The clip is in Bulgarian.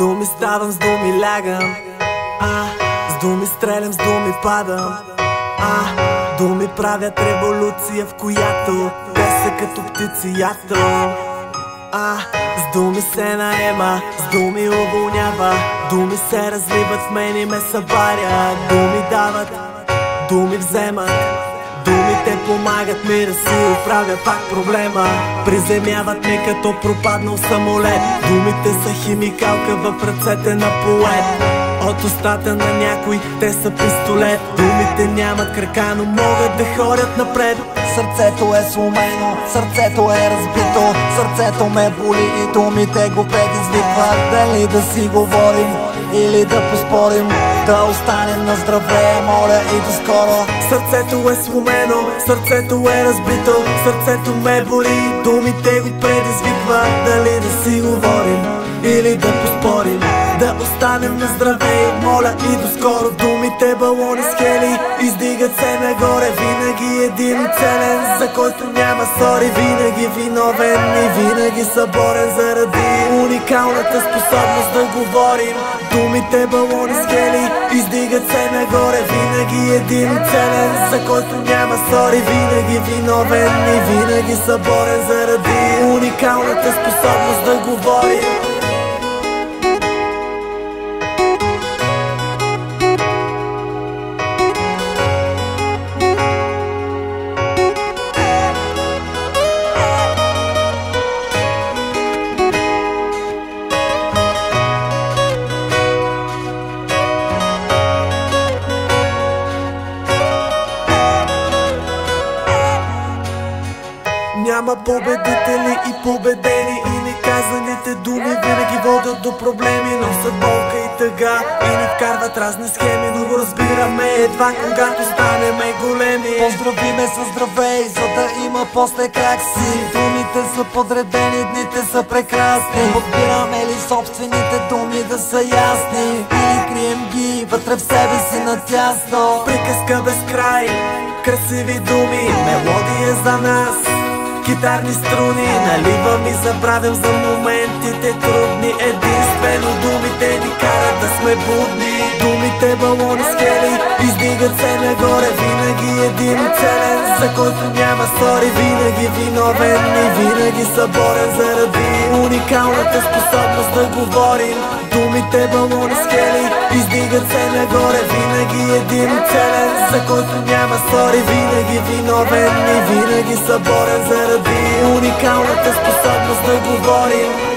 думи ставам, с думи лягам, с думи стрелям, с думи падам, думи правят революция, в която те са като птици ятел. С думи се наема, с думи уволнява, думи се разливат в мен и ме събарят. Думи дават, думи вземат, думите помагат ми да си оправя пак проблема. Приземяват ми като пропаднал самолет. Думите са химикалка в ръцете на поет. От устата на някой те са пистолет. Думите нямат крака, но могат да ходят напред. Сърцето е сломено, сърцето е разбито, сърцето ме боли и думите го предизвикват. Дали да си говорим или да поспорим, да останем на здраве, моля и до скоро. Сърцето е сломено, сърцето е разбито, сърцето ме боли, думите го предизвикват. Дали да си говорим или да поспорим, да останем на здраве, моля и до скоро. Думите балони с хели издигат се нагоре. Винаги един целен, за който няма сори. Винаги виновен и винаги съборен, заради уникалната способност да говорим. Думите балони с хели издигат се нагоре. Винаги един целен, за който няма сори. Винаги виновен и винаги съборен, заради уникалната способност да говорим. Няма победители и победени, и неказаните думи винаги водят до проблеми. Носят болка и тъга и ни вкарват разни схеми, но го разбираме едва когато станеме големи. Поздрави ме със здравей, за да има после как си. Думите са подредени, дните са прекрасни. Подбираме ли собствените думи да са ясни, или крием ги вътре в себе си натясно? Приказка без край, красиви думи, мелодия за нас, китарни струни. Наливам и забравям за моментите трудни. Единствено думите ни карат да сме будни. Думите балони с хели издигат се нагоре. Винаги един целен, за който няма сори. Винаги виновен и винаги съборен, заради уникалната способност да говорим. Думите балони с хели издигат се нагоре. Винаги един целен, за който няма сори. Винаги виновен и винаги съборен, заради уникалната способност да говорим.